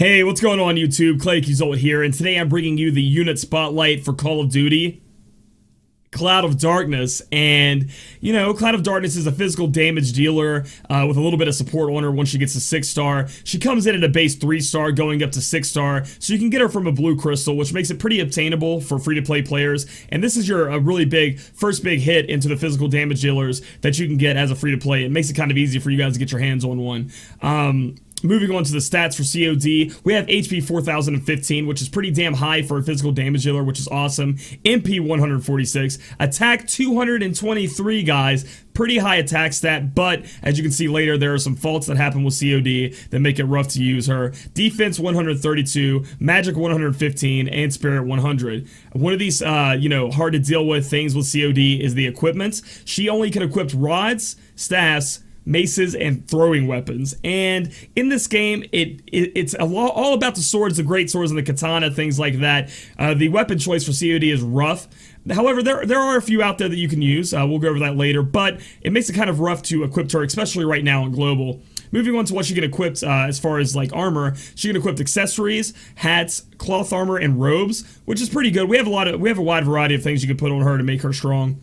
Hey, what's going on YouTube? Claykeysult here, and today I'm bringing you the unit spotlight for Call of Duty Cloud of Darkness. And you know, Cloud of Darkness is a physical damage dealer with a little bit of support on her once she gets to 6-star. She comes in at a base 3-star going up to 6-star, so you can get her from a blue crystal, which makes it pretty obtainable for free-to-play players. And this is your really big first big hit into the physical damage dealers that you can get as a free-to-play. It makes it kind of easy for you guys to get your hands on one. Moving on to the stats for COD, we have HP 4015, which is pretty damn high for a physical damage dealer, which is awesome. MP 146, attack 223, guys. Pretty high attack stat, but as you can see later, there are some faults that happen with COD that make it rough to use her. Defense 132, magic 115, and spirit 100. One of these, hard to deal with things with COD is the equipment. She only can equip rods, staffs, maces, and throwing weapons. And in this game, it's all about the swords, the great swords, and the katana, things like that. The weapon choice for COD is rough. However, there are a few out there that you can use. We'll go over that later, but it makes it kind of rough to equip her, especially right now in global. Moving on to what she can equip as far as like armor, she can equip accessories, hats, cloth armor, and robes, which is pretty good. We have a wide variety of things you can put on her to make her strong.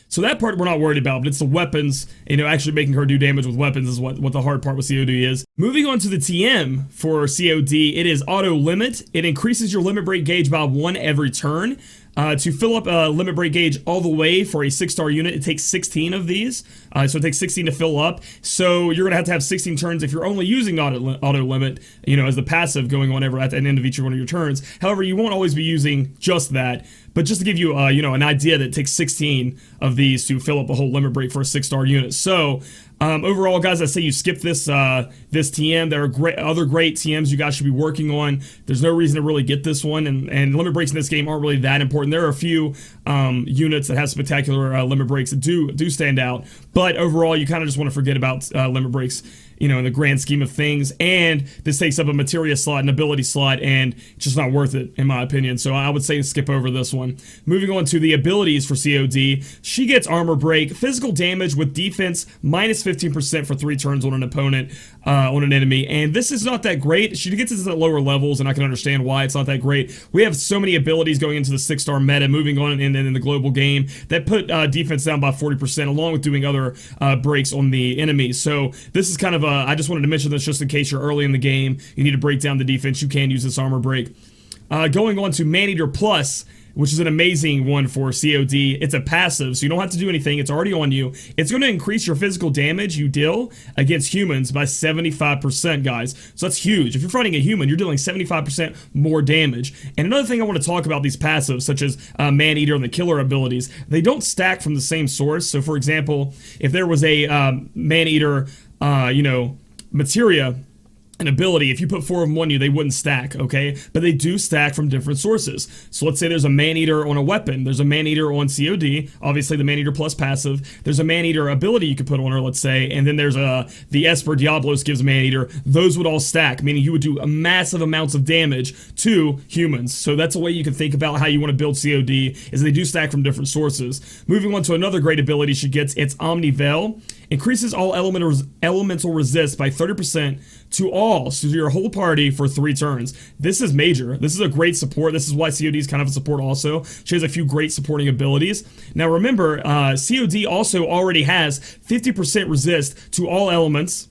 So that part we're not worried about, but it's the weapons, actually making her do damage with weapons is what the hard part with COD is. Moving on to the TM for COD, it is auto limit. It increases your limit break gauge by 1 every turn. To fill up a limit break gauge all the way for a 6-star unit, it takes 16 of these. So it takes 16 to fill up. So you're going to have 16 turns if you're only using auto limit, as the passive going on at the end of each one of your turns. However, you won't always be using just that. But just to give you, an idea that it takes 16 of these to fill up a whole limit break for a 6-star unit. So overall, guys, I say you skip this TM. There are other great TMs you guys should be working on. There's no reason to really get this one, and limit breaks in this game aren't really that important. There are a few units that have spectacular limit breaks that do stand out, but overall, you kind of just want to forget about limit breaks, in the grand scheme of things. And this takes up a materia slot, an ability slot, and it's just not worth it, in my opinion. So I would say skip over this one. Moving on to the abilities for COD, she gets armor break, physical damage with defense minus 15% for 3 turns on an opponent, on an enemy. And this is not that great. She gets this at lower levels, and I can understand why it's not that great. We have so many abilities going into the 6-star meta, moving on in the global game, that put defense down by 40%, along with doing other breaks on the enemy. So this is kind of I just wanted to mention this just in case you're early in the game, you need to break down the defense, you can use this armor break. Going on to Maneater Plus, which is an amazing one for COD. It's a passive, so you don't have to do anything. It's already on you. It's going to increase your physical damage you deal against humans by 75%, guys. So that's huge. If you're fighting a human, you're dealing 75% more damage. And another thing I want to talk about these passives, such as Maneater and the killer abilities, they don't stack from the same source. So for example, if there was a Maneater, materia, an ability, if you put 4 of them on you, they wouldn't stack, okay? But they do stack from different sources. So let's say there's a Maneater on a weapon. There's a Maneater on COD, obviously the Maneater Plus passive. There's a Maneater ability you could put on her, let's say, and then there's the Esper Diablos gives Maneater. Those would all stack, meaning you would do massive amounts of damage to humans. So that's a way you can think about how you want to build COD, is they do stack from different sources. Moving on to another great ability she gets, it's Omni Veil. Increases all elemental resist by 30% to all, so your whole party for 3 turns. This is major. This is a great support. This is why COD is kind of a support also. She has a few great supporting abilities. Now remember, COD also already has 50% resist to all elements.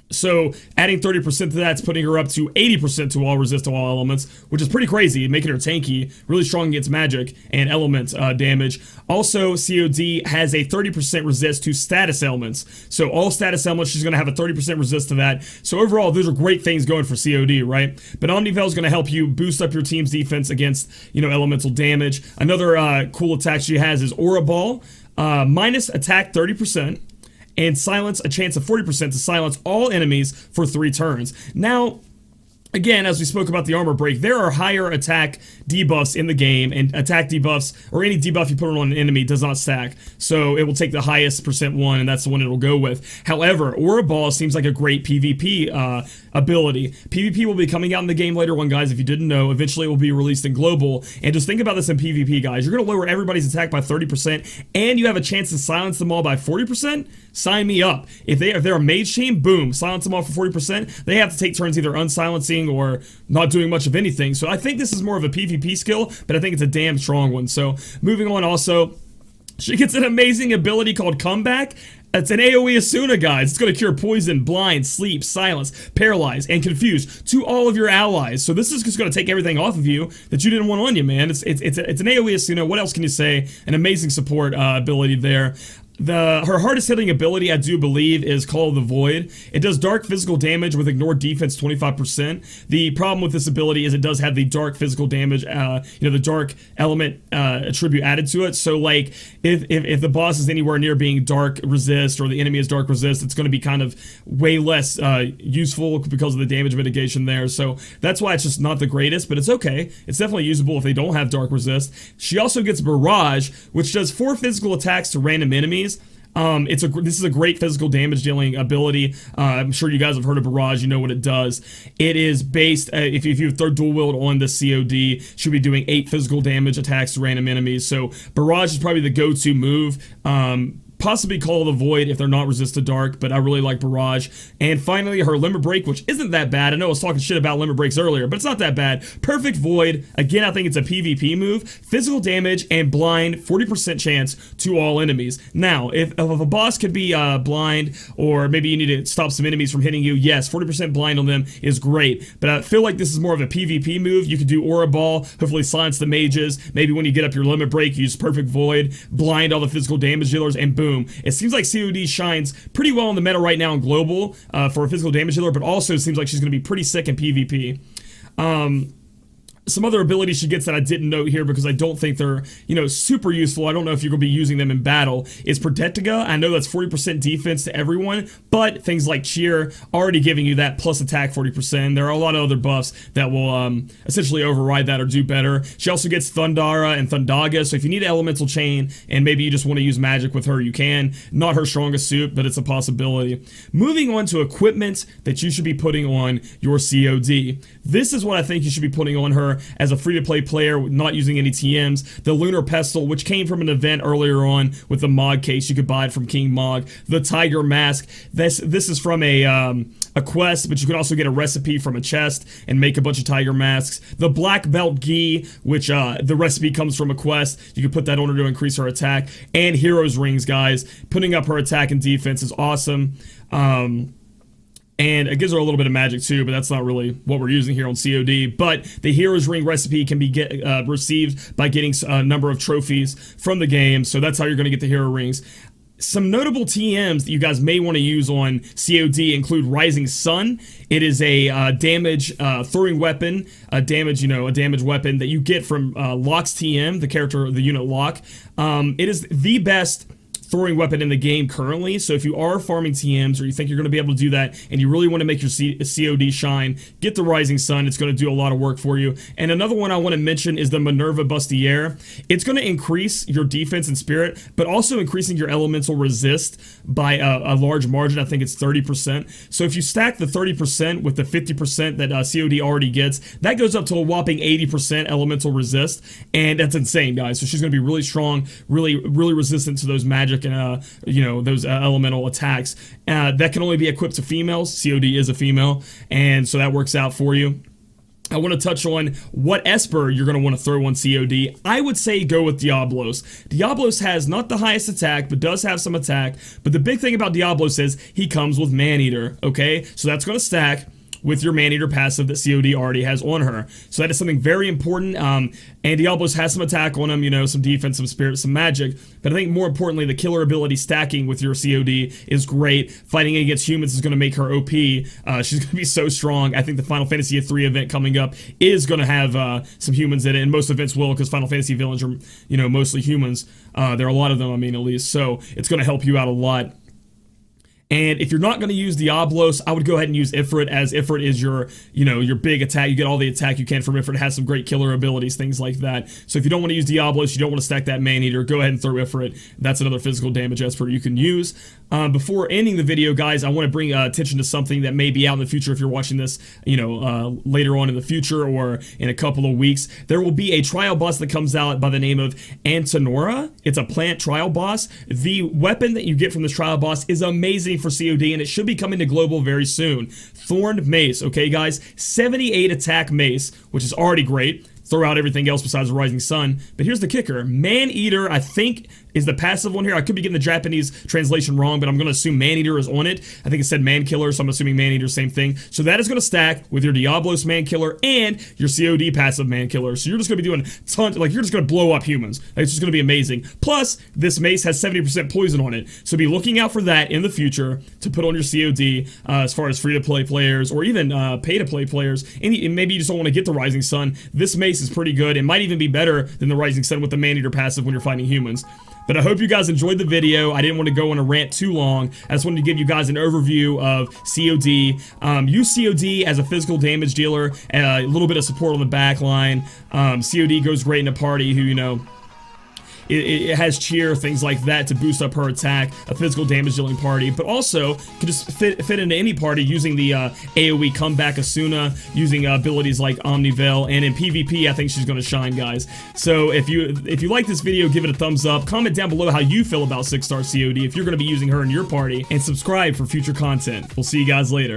So adding 30% to that's putting her up to 80% to all resist to all elements, which is pretty crazy, making her tanky, really strong against magic and element damage. Also, COD has a 30% resist to status elements. So all status elements, she's going to have a 30% resist to that. So overall, those are great things going for COD, right? But Omniveil is going to help you boost up your team's defense against, elemental damage. Another cool attack she has is Aura Ball, minus attack 30%. And silence, a chance of 40% to silence all enemies for 3 turns. Now, again, as we spoke about the armor break, there are higher attack debuffs in the game, and attack debuffs, or any debuff you put on an enemy, does not stack. So it will take the highest percent one, and that's the one it'll go with. However, Aura Ball seems like a great PvP ability. PvP will be coming out in the game later on, guys, if you didn't know. Eventually it will be released in global. And just think about this in PvP, guys. You're going to lower everybody's attack by 30%, and you have a chance to silence them all by 40%? Sign me up. If they're a mage team, boom, silence them all for 40%. They have to take turns either unsilencing nothing or not doing much of anything. So I think this is more of a PvP skill, but I think it's a damn strong one. So moving on, also, she gets an amazing ability called Comeback. It's an AoE Asuna, guys. It's going to cure poison, blind, sleep, silence, paralyze, and confuse to all of your allies. So this is just going to take everything off of you that you didn't want on you, man. It's an AoE Asuna. What else can you say? An amazing support ability there. Her hardest hitting ability, I do believe, is Call of the Void. It does dark physical damage with ignored defense 25%. The problem with this ability is it does have the dark physical damage, the dark element attribute added to it. So like if the boss is anywhere near being dark resist or the enemy is dark resist, it's going to be kind of way less useful because of the damage mitigation there. So that's why it's just not the greatest, but it's okay. It's definitely usable if they don't have dark resist. She also gets Barrage, which does 4 physical attacks to random enemies. This is a great physical damage dealing ability. I'm sure you guys have heard of Barrage. You know what it does. It is based, if you throw dual wield on the COD, should be doing 8 physical damage attacks to random enemies. So Barrage is probably the go-to move. Possibly Call of the Void if they're not resist to dark, but I really like Barrage. And finally, her Limit Break, which isn't that bad. I know I was talking shit about Limit Breaks earlier, but it's not that bad. Perfect Void. Again, I think it's a PvP move. Physical damage and blind, 40% chance to all enemies. Now, if a boss could be blind, or maybe you need to stop some enemies from hitting you, yes, 40% blind on them is great. But I feel like this is more of a PvP move. You could do Aura Ball, hopefully silence the mages. Maybe when you get up your Limit Break, use Perfect Void, blind all the physical damage dealers, and boom. It seems like COD shines pretty well in the meta right now in global for a physical damage dealer, but also seems like she's going to be pretty sick in PvP. Some other abilities she gets that I didn't note here because I don't think they're, super useful. I don't know if you're going to be using them in battle. Is Protectica. I know that's 40% defense to everyone, but things like Cheer already giving you that plus attack 40%. There are a lot of other buffs that will essentially override that or do better. She also gets Thundara and Thundaga, so if you need Elemental Chain and maybe you just want to use magic with her, you can. Not her strongest suit, but it's a possibility. Moving on to equipment that you should be putting on your COD. This is what I think you should be putting on her as a free-to-play player, not using any TMs. The Lunar Pestle, which came from an event earlier on with the Mog case. You could buy it from King Mog. The Tiger Mask. This is from a quest, but you can also get a recipe from a chest and make a bunch of tiger masks. The Black Belt Gi, which the recipe comes from a quest. You can put that on her to increase her attack. And Heroes Rings, guys. Putting up her attack and defense is awesome. And it gives her a little bit of magic too, but that's not really what we're using here on COD. But the Hero's Ring recipe can be received by getting a number of trophies from the game, so that's how you're going to get the Hero Rings. Some notable TMs that you guys may want to use on COD include Rising Sun. It is a damage throwing weapon, a damage weapon that you get from Locke's TM, the unit Locke. It is the best throwing weapon in the game currently, so if you are farming TMs or you think you're going to be able to do that and you really want to make your COD shine, get the Rising Sun. It's going to do a lot of work for you. And another one I want to mention is the Minerva Bustier. It's going to increase your defense and spirit, but also increasing your elemental resist by a large margin. I think it's 30%. So if you stack the 30% with the 50% that COD already gets, that goes up to a whopping 80% elemental resist, and that's insane, guys. So she's going to be really strong, really resistant to those magic and those elemental attacks. That can only be equipped to females. COD is a female, and so that works out for you. I want to touch on what Esper you're going to want to throw on COD. I would say go with Diablos. Diablos has not the highest attack, but does have some attack. But the big thing about Diablos is he comes with Maneater, okay? So that's going to stack with your Maneater passive that COD already has on her. So that is something very important. And Diablos has some attack on him, some defense, some spirit, some magic. But I think more importantly, the killer ability stacking with your COD is great. Fighting against humans is going to make her OP. She's going to be so strong. I think the Final Fantasy 3 event coming up is going to have some humans in it, and most events will, because Final Fantasy villains are, mostly humans. There are a lot of them, at least. So it's going to help you out a lot. And if you're not going to use Diablos, I would go ahead and use Ifrit, as Ifrit is your big attack. You get all the attack you can from Ifrit. It has some great killer abilities, things like that. So if you don't want to use Diablos, you don't want to stack that Maneater, go ahead and throw Ifrit. That's another physical damage expert you can use. Before ending the video, guys, I want to bring attention to something that may be out in the future if you're watching this, later on in the future or in a couple of weeks. There will be a trial boss that comes out by the name of Antinora. It's a plant trial boss. The weapon that you get from this trial boss is amazing for COD, and it should be coming to global very soon. Thorned Mace, okay guys? 78 attack mace, which is already great. Throw out everything else besides the Rising Sun. But here's the kicker. Man-Eater, I think, is the passive one here. I could be getting the Japanese translation wrong, but I'm going to assume Man-Eater is on it. I think it said Man-Killer, so I'm assuming Man-Eater, same thing. So that is going to stack with your Diablos Man-Killer and your COD passive Man-Killer. So you're just going to be doing tons, like you're just going to blow up humans. Like, it's just going to be amazing. Plus, this mace has 70% poison on it. So be looking out for that in the future to put on your COD as far as free-to-play players or even pay-to-play players. And maybe you just don't want to get the Rising Sun. This mace is pretty good. It might even be better than the Rising Sun with the Man-Eater passive when you're fighting humans. But I hope you guys enjoyed the video. I didn't want to go on a rant too long. I just wanted to give you guys an overview of COD. Use COD as a physical damage dealer, a little bit of support on the back line. COD goes great in a party who, you know, it has cheer, things like that to boost up her attack, a physical damage dealing party, but also can just fit into any party using the AoE comeback Asuna, using abilities like Omniveil, and in PvP I think she's going to shine, guys. So if you like this video, give it a thumbs up, comment down below how you feel about 6-star COD, if you're going to be using her in your party, and subscribe for future content. We'll see you guys later.